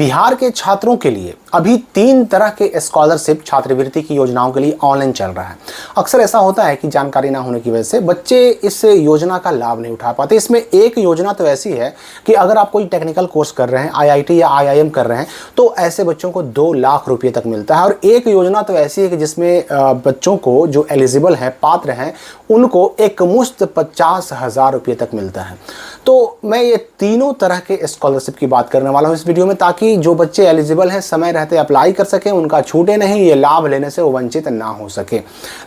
बिहार के छात्रों के लिए अभी 3 तरह के स्कॉलरशिप छात्रवृत्ति की योजनाओं के लिए ऑनलाइन चल रहा है। अक्सर ऐसा होता है कि जानकारी ना होने की वजह से बच्चे इस योजना का लाभ नहीं उठा पाते। इसमें एक योजना तो ऐसी है कि अगर आप कोई टेक्निकल कोर्स कर रहे हैं, आईआईटी या आईआईएम कर रहे हैं, तो ऐसे बच्चों को 2 लाख रुपये तक मिलता है। और एक योजना तो ऐसी है कि जिसमें बच्चों को जो एलिजिबल हैं, पात्र हैं, उनको एकमुश्त 50,000 रुपये तक मिलता है। तो मैं ये तीनों तरह के स्कॉलरशिप की बात करने वाला हूँ इस वीडियो में, ताकि जो बच्चे एलिजिबल हैं समय रहते अप्लाई कर सकें, उनका छूटे नहीं, ये लाभ लेने से वो वंचित ना हो सके।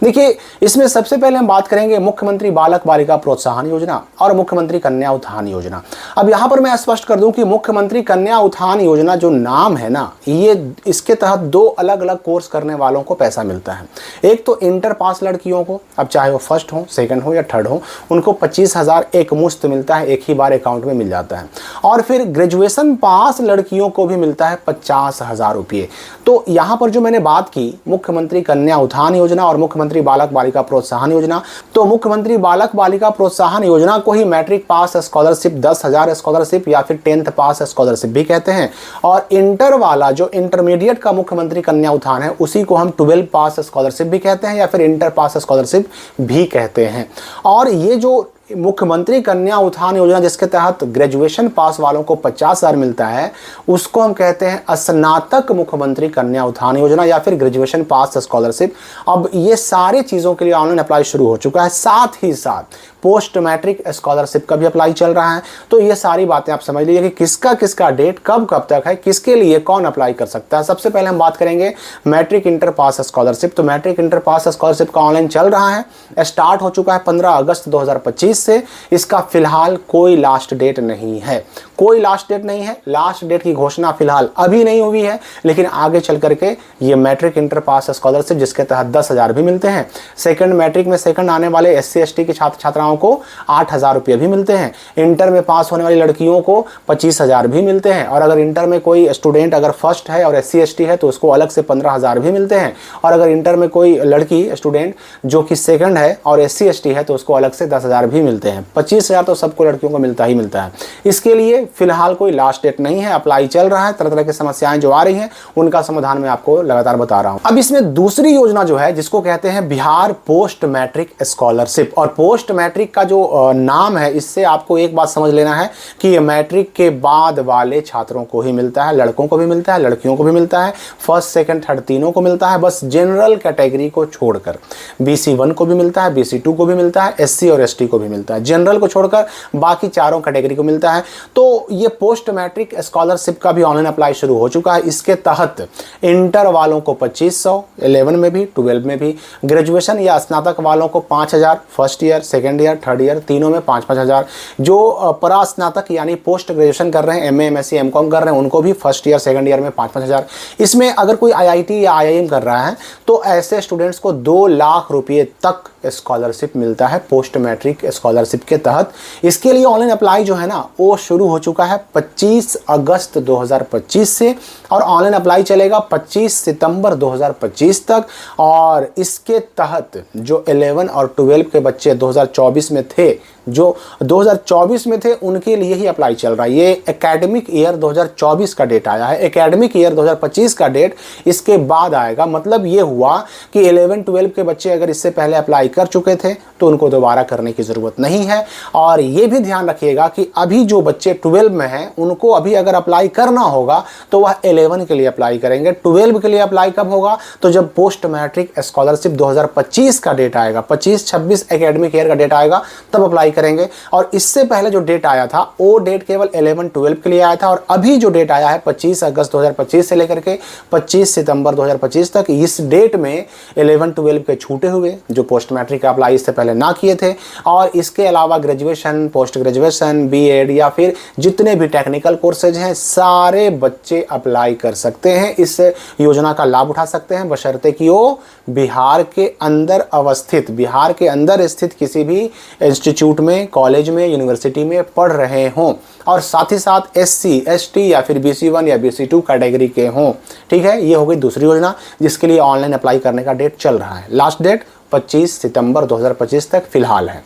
देखिए, इसमें सबसे पहले हम बात करेंगे मुख्यमंत्री बालक बालिका प्रोत्साहन योजना और मुख्यमंत्री कन्या उत्थान योजना। अब यहाँ पर मैं स्पष्ट कर दूं कि मुख्यमंत्री कन्या उत्थान योजना जो नाम है ना, ये इसके तहत 2 अलग अलग कोर्स करने वालों को पैसा मिलता है। एक तो इंटर पास लड़कियों को, अब चाहे वो फर्स्ट हो, सेकंड हो या थर्ड हो, उनको 25,000 एक मुश्त मिलता है, एक ही बार अकाउंट में मिल जाता है। और फिर ग्रेजुएशन पास लड़कियों को भी मिलता है 50,000 रुपये। तो यहाँ पर जो मैंने बात की मुख्यमंत्री कन्या उत्थान योजना और मुख्यमंत्री बालक बालिका प्रोत्साहन योजना, तो मुख्यमंत्री बालक बालिका प्रोत्साहन योजना को ही मैट्रिक पास स्कॉलरशिप 10,000 स्कॉलरशिप या फिर 10th पास स्कॉलरशिप भी कहते हैं। और इंटर वाला जो इंटरमीडिएट का मुख्यमंत्री कन्या उत्थान है, उसी को हम 12 पास स्कॉलरशिप भी कहते हैं या फिर इंटर पास स्कॉलरशिप भी कहते हैं। और ये जो मुख्यमंत्री कन्या उत्थान योजना जिसके तहत ग्रेजुएशन पास वालों को 50,000 मिलता है, उसको हम कहते हैं स्नातक मुख्यमंत्री कन्या उत्थान योजना या फिर ग्रेजुएशन पास स्कॉलरशिप। अब ये सारी चीज़ों के लिए ऑनलाइन अप्लाई शुरू हो चुका है। साथ ही साथ पोस्ट मैट्रिक स्कॉलरशिप का भी अप्लाई चल रहा है। तो ये सारी बातें आप समझ लीजिए कि किसका किसका डेट कब कब तक है, किसके लिए कौन अप्लाई कर सकता है। सबसे पहले हम बात करेंगे मैट्रिक इंटर पास स्कॉलरशिप। तो मैट्रिक इंटर पास स्कॉलरशिप का ऑनलाइन चल रहा है, स्टार्ट हो चुका है 15 अगस्त 2025 से। इसका फिलहाल कोई लास्ट डेट नहीं है, कोई लास्ट डेट नहीं है। लास्ट डेट की घोषणा फिलहाल अभी नहीं हुई है, लेकिन आगे चल करके ये मैट्रिक इंटर पास स्कॉलरशिप जिसके तहत 10,000 भी मिलते हैं। सेकंड मैट्रिक में सेकंड आने वाले SC ST के छात्र छात्राओं को 8,000 रुपये भी मिलते हैं। इंटर में पास होने वाली लड़कियों को 25,000 भी मिलते हैं। और अगर इंटर में कोई स्टूडेंट अगर फर्स्ट है और SC ST है तो उसको अलग से 15,000 भी मिलते हैं। और अगर इंटर में कोई लड़की स्टूडेंट जो कि सेकंड है और SC ST है तो उसको अलग से 10,000 भी मिलते हैं। 25,000 तो सबको लड़कियों को मिलता ही मिलता है। इसके लिए फिलहाल कोई लास्ट डेट नहीं है, अप्लाई चल रहा है। तरह तरह की समस्याएं जो आ रही हैं उनका समाधान मैं आपको लगातार बता रहा हूं। अब इसमें दूसरी योजना जो है जिसको कहते हैं बिहार पोस्ट मैट्रिक स्कॉलरशिप। और पोस्ट मैट्रिक का जो नाम है, इससे आपको एक बात समझ लेना है कि ये मैट्रिक के बाद वाले छात्रों को ही मिलता है। लड़कों को भी मिलता है, लड़कियों को भी मिलता है, फर्स्ट सेकंड थर्ड तीनों को मिलता है, बस जनरल कैटेगरी को छोड़कर। BC1 को भी मिलता है, BC2 को भी मिलता है, SC और ST को भी मिलता है। जनरल को छोड़कर बाकी चारों कैटेगरी को मिलता है। तो ये पोस्ट मैट्रिक स्कॉलरशिप का भी ऑनलाइन अप्लाई शुरू हो चुका है। इसके तहत इंटर वालों को 2500, 11 में भी 12 में भी, ग्रेजुएशन या स्नातक वालों को 5,000, first year second year third year तीनों में 5-5 हज़ार। जो परा स्नातक यानी पोस्ट ग्रेजुएशन कर रहे हैं, MA MSc MCOM कर रहे हैं, उनको भी फर्स्ट ईयर सेकंड ईयर में 5-5 हज़ार। इसमें अगर कोई IIT या IIM कर रहा है तो ऐसे स्टूडेंट्स को 2 लाख रुपये तक स्कॉलरशिप मिलता है पोस्ट मैट्रिक स्कॉलरशिप के तहत। इसके लिए ऑनलाइन अप्लाई जो है ना, वो शुरू हो चुका है 25 अगस्त 2025 से और ऑनलाइन अप्लाई चलेगा 25 सितंबर 2025 तक। और इसके तहत जो 11 और 12 के बच्चे 2024 में थे, जो 2024 में थे, उनके लिए ही अप्लाई चल रहा है। ये एकेडमिक ईयर 2024 का डेट आया है, एकेडमिक ईयर 2025 का डेट इसके बाद आएगा। मतलब ये हुआ कि 11-12 के बच्चे अगर इससे पहले अप्लाई कर चुके थे तो उनको दोबारा करने की ज़रूरत नहीं है। और ये भी ध्यान रखिएगा कि अभी जो बच्चे 12 में हैं उनको अभी अगर अप्लाई करना होगा तो वह 11 के लिए अप्लाई करेंगे। 12 के लिए अप्लाई कब होगा? तो जब पोस्ट मैट्रिक स्कॉलरशिप 2025 का डेट आएगा, 25-26 एकेडमिक ईयर का डेट आएगा, तब अप्लाई करेंगे। और इससे पहले जो डेट आया था वो डेट केवल 11-12 के लिए आया था। और अभी जो डेट आया है 25 अगस्त 2025 से लेकर के 25 सितंबर 2025 तक, इस डेट में 11-12 के छूटे हुए जो पोस्ट मैट्रिक का अप्लाई इससे पहले ना किए थे, और इसके अलावा ग्रेजुएशन, पोस्ट ग्रेजुएशन, B.Ed या फिर जितने भी टेक्निकल कोर्सेज हैं, सारे बच्चे अप्लाई कर सकते हैं, इस योजना का लाभ उठा सकते हैं, बशर्ते कि वो बिहार के अंदर अवस्थित, बिहार के अंदर स्थित किसी भी इंस्टीट्यूट में, कॉलेज में, यूनिवर्सिटी में पढ़ रहे हों और साथ ही साथ SC ST या फिर BC1 या BC2 कैटेगरी के हों। ठीक है, ये हो गई दूसरी योजना जिसके लिए ऑनलाइन अप्लाई करने का डेट चल रहा है। लास्ट डेट 25 सितंबर 2025 तक फिलहाल है।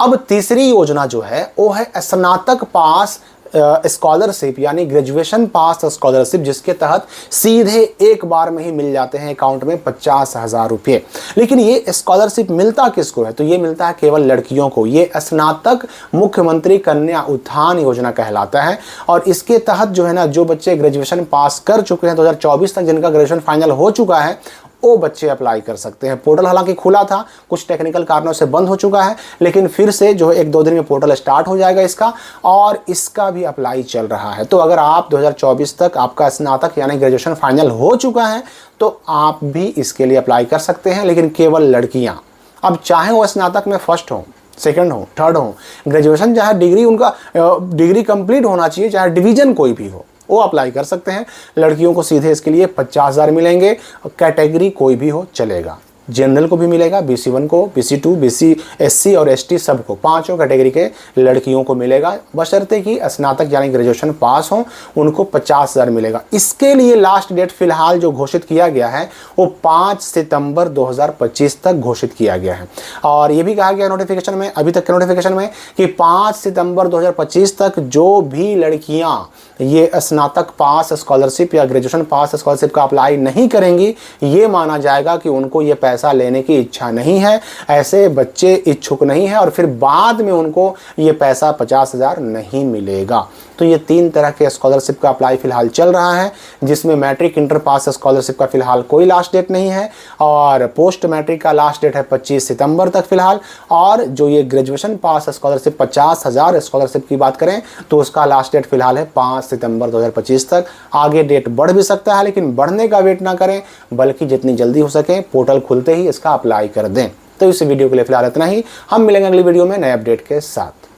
अब तीसरी योजना जो है वो है स्नातक पास स्कॉलरशिप यानी ग्रेजुएशन पास स्कॉलरशिप, जिसके तहत सीधे एक बार में ही मिल जाते हैं अकाउंट में 50,000 रुपये। लेकिन ये स्कॉलरशिप मिलता किसको है? तो ये मिलता है केवल लड़कियों को। ये स्नातक मुख्यमंत्री कन्या उत्थान योजना कहलाता है। और इसके तहत जो है ना, जो बच्चे ग्रेजुएशन पास कर चुके हैं 2024 तक, जिनका ग्रेजुएशन फाइनल हो चुका है, वो बच्चे अप्लाई कर सकते हैं। पोर्टल हालांकि खुला था, कुछ टेक्निकल कारणों से बंद हो चुका है, लेकिन फिर से जो है 1-2 दिन में पोर्टल स्टार्ट हो जाएगा इसका, और इसका भी अप्लाई चल रहा है। तो अगर आप 2024 तक आपका स्नातक यानी ग्रेजुएशन फाइनल हो चुका है तो आप भी इसके लिए अप्लाई कर सकते हैं, लेकिन केवल लड़कियां। अब चाहे वो स्नातक में फर्स्ट हो, सेकंड हो, थर्ड हो, ग्रेजुएशन चाहे डिग्री उनका डिग्री कंप्लीट होना चाहिए, चाहे डिवीजन कोई भी हो, वो अप्लाई कर सकते हैं। लड़कियों को सीधे इसके लिए 50,000 मिलेंगे। कैटेगरी कोई भी हो चलेगा, जनरल को भी मिलेगा, BC1 को, BC2, BC, SC और ST सबको, पांचों कैटेगरी के लड़कियों को मिलेगा, बशर्ते कि स्नातक यानी ग्रेजुएशन पास हो, उनको 50,000 मिलेगा। इसके लिए लास्ट डेट फिलहाल जो घोषित किया गया है वो 5 सितंबर 2025 तक घोषित किया गया है। और ये भी कहा गया नोटिफिकेशन में, अभी तक के नोटिफिकेशन में, कि 5 सितंबर 2025 तक जो भी लड़कियां ये स्नातक पास स्कॉलरशिप या ग्रेजुएशन पास स्कॉलरशिप का अप्लाई नहीं करेंगी, ये माना जाएगा कि उनको ये पैसा लेने की इच्छा नहीं है, ऐसे बच्चे इच्छुक नहीं है, और फिर बाद में उनको ये पैसा 50,000 नहीं मिलेगा। तो ये 3 तरह के स्कॉलरशिप का अप्लाई फिलहाल चल रहा है, जिसमें मैट्रिक इंटर पास स्कॉलरशिप का फिलहाल कोई लास्ट डेट नहीं है, और पोस्ट मैट्रिक का लास्ट डेट है 25 सितंबर तक फिलहाल। और जो ये ग्रेजुएशन पास स्कॉलरशिप 50,000 स्कॉलरशिप की बात करें तो उसका लास्ट डेट फिलहाल है 5 सितंबर 2025 तक। आगे डेट बढ़ भी सकता है, लेकिन बढ़ने का वेट ना करें, बल्कि जितनी जल्दी हो सके पोर्टल खुलते ही इसका अप्लाई कर दें। तो इस वीडियो के लिए फिलहाल इतना ही। हम मिलेंगे अगली वीडियो में नए अपडेट के साथ।